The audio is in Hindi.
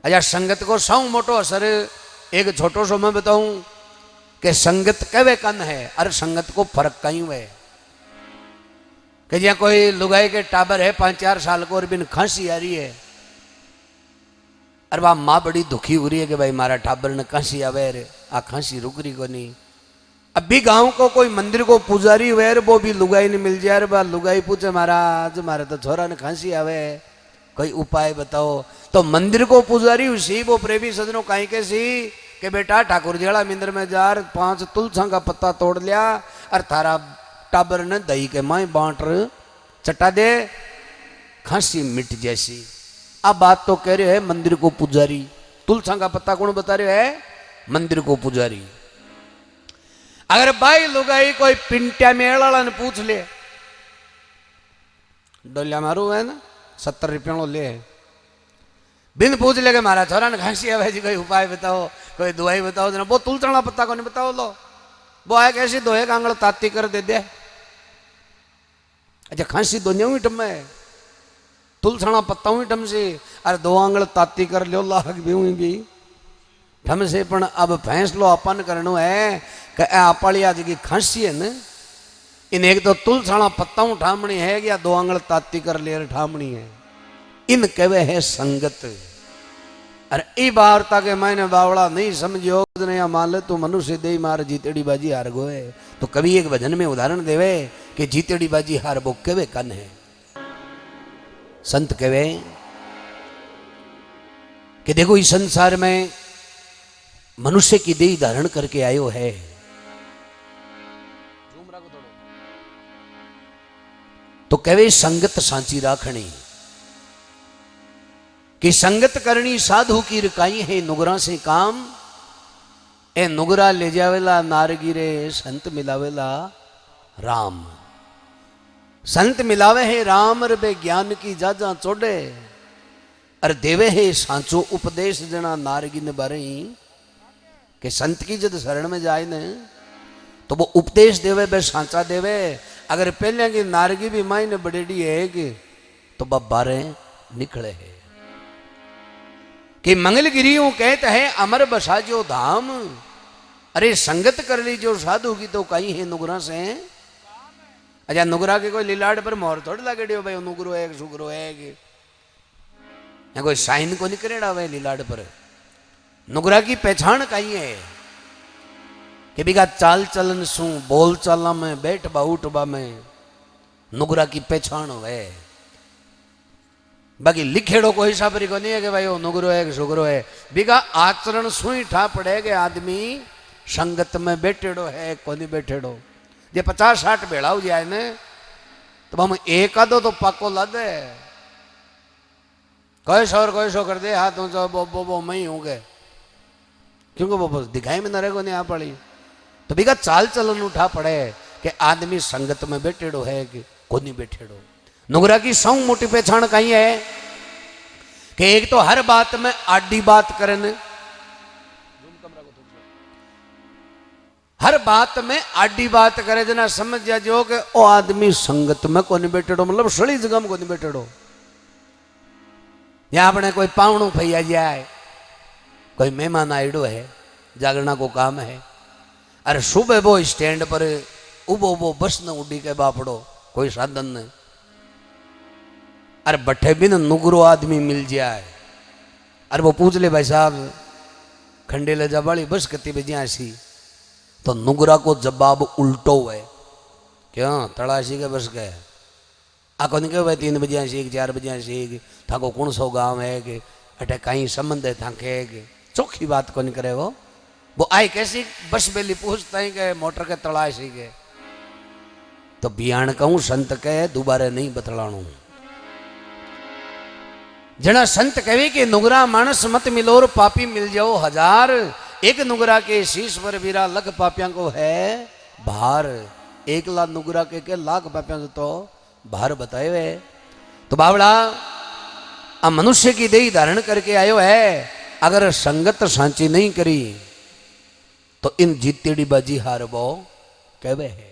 अच्छा संगत को सौ मोटो असर एक छोटो सो मैं बताऊं कि संगत कवे कन है अरे संगत को फर्क कहीं है कि जहाँ कोई लुगाई के टाबर है 5-4 साल को और बिन खांसी आ रही है अरे वह माँ बड़ी दुखी हो रही है कि भाई मारा टाबर ने खांसी आवे रे आ खांसी रुक रही को नहीं। अभी गांव को कोई मंदिर को पुजारी हुए वो भी लुगाई नहीं मिल जाए बा लुगाई पूछे महाराज मारे तो छोरा ने खांसी आवे कोई उपाय बताओ। तो मंदिर को पुजारी उसी वो प्रेमी सजनों कहीं के सी कि बेटा ठाकुर जियाड़ा मंदिर में जार 5 तुलसा का पत्ता तोड़ लिया और थारा टाबर ने दही के माए बांट चटा दे खांसी मिट जैसी। अब बात तो कह रहे है मंदिर को पुजारी तुलसा का पत्ता कौन बता रहे है मंदिर को पुजारी। अगर भाई लुगाई कोई पिंटिया मेला ने पूछ ले डोलिया मारू है ना 70 रुपया ले बिन पूछ ले के मारा छोरा ने खांसी है जी कोई उपाय बताओ कोई दवाई बताओ जना वो तुलसा पत्ता को नहीं बताओ लो वो आए कैसी दोहे का आंगल ताती कर दे दे। अच्छा खांसी दोनिया हुई टम है तुलसा पत्ता हुई टम से अरे 2 आंगल ताती कर लो लाख भी ठम से पण अब फैसलो अपन करनो है कि आपड़ी आज की खांसी है न इन एक तो तुलसा पत्ता ठामणी है या 2 आंगल ताती कर ले ठामणी है इन कवे है संगत। अरे ई वार्ता के मैंने बावड़ा नहीं समझो या मान ले तू मनुष्य दे मार जीतेड़ी बाजी हार गो है। तो कभी एक भजन में उदाहरण देवे कि जीतेड़ी बाजी हार वो कवे कन है। संत कवे कि देखो इस संसार में मनुष्य की देह धारण करके आयो है तो कहे संगत सांची राखणी कि संगत करनी साधु की रकाई है नुगरा से काम ए नुगरा ले जावेला नारगिरे संत मिलावेला राम। संत मिलावे है राम रे ज्ञान की जाजा चोड़े अर देवे है सांचो उपदेश जना नारगी ने बारे कि संत की जब शरण में जाए न तो वो उपदेश देवे बे सांचा देवे। अगर पहले की नारगी भी मायने बड़ेडी है कि तो बारे निकले है कि मंगलगिरियों कहते हैं अमर बसा जो धाम। अरे संगत कर ली जो साधु की तो कहीं है नुगरा से। अच्छा नुगरा के कोई लीलाड़ पर मोहर थोड़ी लगे भाई नुगरो है सुगरो है कि या कोई साइन को नहीं करेड़ा भाई लीलाड़ पर। नुगरा की पहचान कहीं है कि बिगा चाल चलन सू बोल चाला में बैठ बा उठ बा में नुगरा की पहचान है। बाकी लिखेड़ो कोई हिसाब को नहीं है कि भाई वो नुगरो है कि सुगरो है बिगा आचरण सुई ठा पड़े कि आदमी संगत में बैठेड़ो है को नहीं बैठेड़ो। जे 50-60 भेड़ा हो जाए न तो हम एक आधो तो पक्को ला दे कोई सौ कर दे हाथ ऊंचा वो मैं हूँ गए क्योंकि वो दिखाई में न रहे को नहीं आ पड़ी। तो बिगा चाल चलन उठा पड़े कि आदमी संगत में बैठेड़ो है कि को नहीं बैठेड़ो। नुगरा की सौ मोटी पहचान कहीं है कि एक तो हर बात में आडी बात करन हर बात में आडी बात करे जना समझ जा जो कि ओ आदमी संगत में को नहीं बैठेड़ो मतलब सड़ी जगह में को नहीं बैठेड़ो। यहाँ अपने कोई पावणू भैया जाए कोई मेहमान आईडो है जागरणा को काम है अरे सुबह वो स्टैंड पर उबो वो बस न उड़ी के बापड़ो कोई साधन न अरे बट्ठे भी न नुगरो आदमी मिल जाए अरे वो पूछ ले भाई साहब खंडे ले जा वाली बस कितनी बजे ऐसी तो नुगरा को जवाब उल्टो है क्यों तड़ाशी के बस गए आको नहीं कहे भाई 3 बजे ऐसी 4 बजे ऐसी थाको कौन सो गाँव है कि अटे कहीं संबंध है थाके कि चौखी बात को नहीं करे वो आई कैसी बस बेली पूछता है कि मोटर के तड़ाशी के तो बियान कहूँ संत कहे दोबारा नहीं बतलाणू। जना संत कहे कि नुगरा मानस मत मिलोर पापी मिल जाओ 1000 एक नुगरा के शीश पर वीरा लख पापिया को है भार। 1 लाख नुगरा के लाख पापिया तो भार बताए हुए। तो बावड़ा अब मनुष्य की देह धारण करके आयो है अगर संगत सांची नहीं करी तो इन जीतेड़ी बाजी हार वो कहवे है।